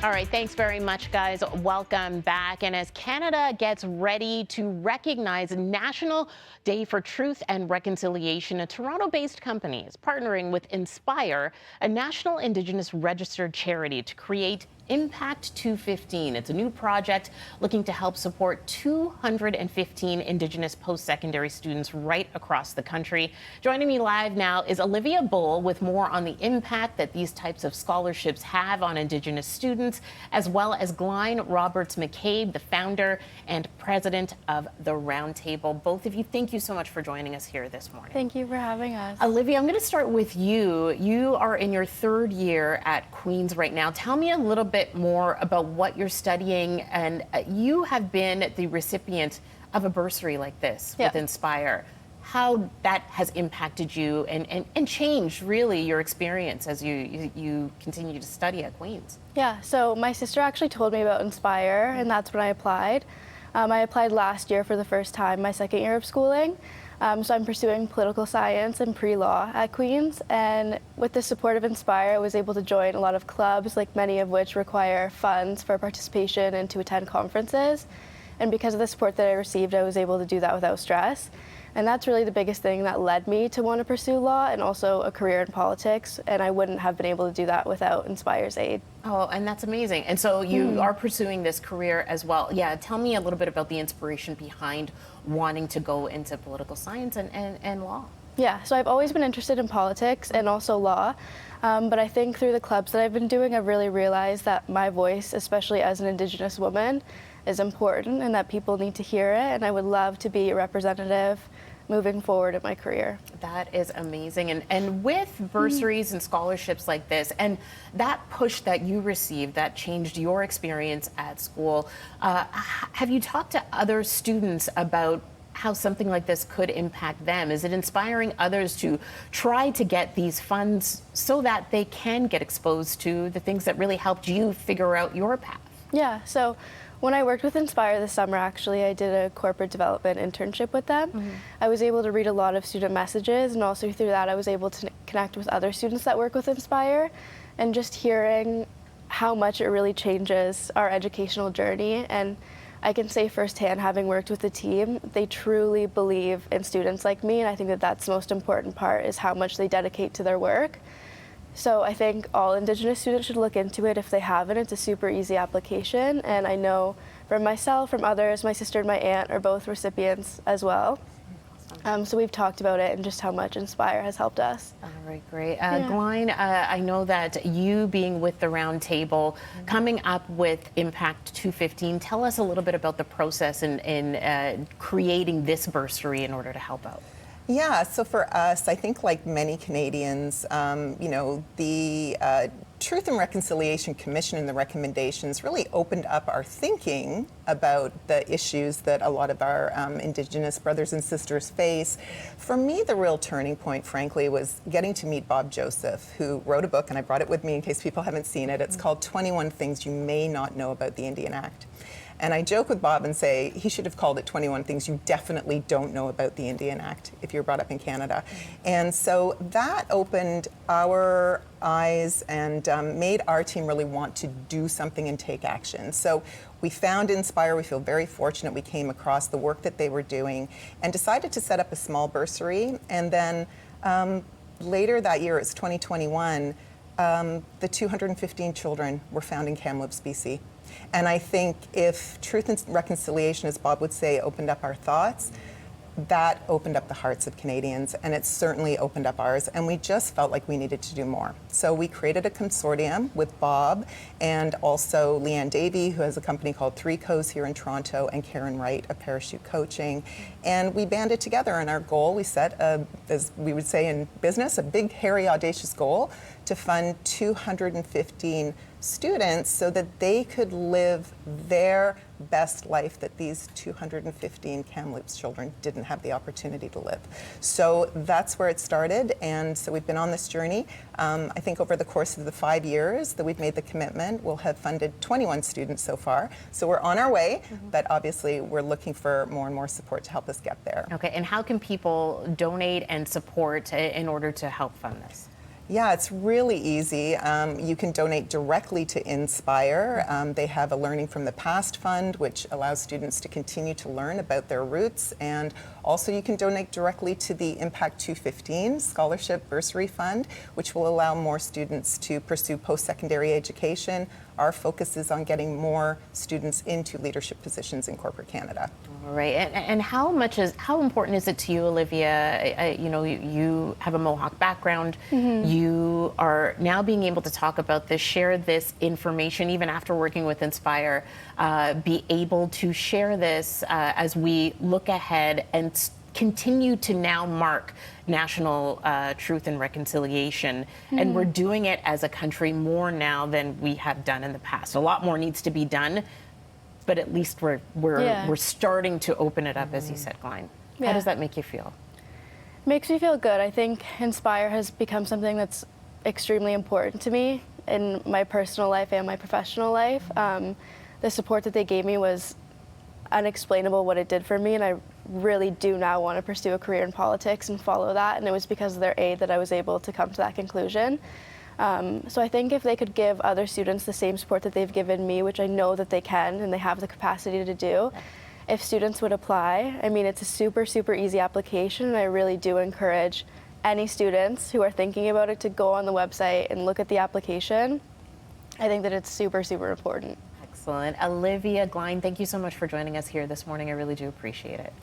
All right, thanks very much, guys. Welcome back. And as Canada gets ready to recognize National Day for Truth and Reconciliation, a Toronto-based company is partnering with Inspire, a national Indigenous registered charity, to create Impact 215. It's a new project looking to help support 215 Indigenous post-secondary students right across the country. Joining me live now is Olivia Bull with more on the impact that these types of scholarships have on Indigenous students, as well as Glain Roberts-McCabe, the founder and president of the Roundtable. Both of you, thank you so much for joining us here this morning. Thank you for having us. Olivia, I'm going to start with you. You are in your third year at Queen's right now. Tell me a little bit more about what you're studying, and you have been the recipient of a bursary like this with Inspire. How that has impacted you and changed really your experience as you continue to study at Queen's. Yeah, so my sister actually told me about Inspire, and that's when I applied. I applied last year for the first time, my second year of schooling. So I'm pursuing political science and pre-law at Queen's, and with the support of Inspire, I was able to join a lot of clubs, like many of which require funds for participation and to attend conferences. And because of the support that I received, I was able to do that without stress. And that's really the biggest thing that led me to want to pursue law and also a career in politics, and I wouldn't have been able to do that without Inspire's aid. Oh, and that's amazing. And so you are pursuing this career as well. Yeah, tell me a little bit about the inspiration behind wanting to go into political science and law. Yeah, so I've always been interested in politics and also law, but I think through the clubs that I've been doing, I've really realized that my voice, especially as an Indigenous woman, is important and that people need to hear it, and I would love to be a representative moving forward in my career. That is amazing. And with bursaries and scholarships like this, and that push that you received that changed your experience at school, have you talked to other students about how something like this could impact them? Is it inspiring others to try to get these funds so that they can get exposed to the things that really helped you figure out your path? Yeah, so when I worked with Inspire this summer, actually, I did a corporate development internship with them. I was able to read a lot of student messages, and also through that I was able to connect with other students that work with Inspire, and just hearing how much it really changes our educational journey. And I can say firsthand, having worked with the team, they truly believe in students like me, and I think that that's the most important part, is how much they dedicate to their work. So I think all Indigenous students should look into it if they haven't. It's a super easy application, and I know from myself, from others, my sister and my aunt are both recipients as well. So we've talked about it and just how much Inspire has helped us. All right, great. Glain, I know that you being with the Roundtable, coming up with Impact 215, tell us a little bit about the process in creating this bursary in order to help out. Yeah, so for us, I think like many Canadians, you know, the Truth and Reconciliation Commission and the recommendations really opened up our thinking about the issues that a lot of our Indigenous brothers and sisters face. For me, the real turning point, frankly, was getting to meet Bob Joseph, who wrote a book, and I brought it with me in case people haven't seen it. It's called 21 Things You May Not Know About the Indian Act. And I joke with Bob and say he should have called it 21 Things You Definitely Don't Know About the Indian Act if you're brought up in Canada. And so that opened our eyes and made our team really want to do something and take action. So we found Inspire. We feel very fortunate we came across the work that they were doing and decided to set up a small bursary. And then later that year, it's 2021, the 215 children were found in Kamloops, BC. And I think if Truth and Reconciliation, as Bob would say, opened up our thoughts, that opened up the hearts of Canadians, and it certainly opened up ours, and we just felt like we needed to do more. So we created a consortium with Bob and also Leanne Davey, who has a company called 3 Co's here in Toronto, and Karen Wright of Parachute Coaching. And we banded together, and our goal, we set, as we would say in business, a big, hairy, audacious goal to fund 215 students so that they could live their best life that these 215 Kamloops children didn't have the opportunity to live. So that's where it started, and so we've been on this journey. I think over the course of the 5 years that we've made the commitment, we'll have funded 21 students so far. So we're on our way, but obviously we're looking for more and more support to help us get there. Okay, and how can people donate and support in order to help fund this? Yeah, it's really easy. You can donate directly to Inspire. They have a Learning from the Past fund, which allows students to continue to learn about their roots. And also you can donate directly to the Impact 215 Scholarship Bursary Fund, which will allow more students to pursue post-secondary education. Our focus is on getting more students into leadership positions in corporate Canada. All right, and how important is it to you, Olivia? You know, you have a Mohawk background. You are now being able to talk about this, share this information, even after working with Inspire, be able to share this as we look ahead and continue to now mark National Truth and Reconciliation. And we're doing it as a country more now than we have done in the past. A lot more needs to be done, but at least we're starting to open it up, as you said, Glain. How does that make you feel? Makes me feel good. I think Inspire has become something that's extremely important to me in my personal life and my professional life. The support that they gave me was unexplainable what it did for me, and I really do now want to pursue a career in politics and follow that, and it was because of their aid that I was able to come to that conclusion. So I think if they could give other students the same support that they've given me, which I know that they can and they have the capacity to do, if students would apply, I mean, it's a super, super easy application, and I really do encourage any students who are thinking about it to go on the website and look at the application. I think that it's super, super important. Excellent. Olivia, Glain, thank you so much for joining us here this morning. I really do appreciate it.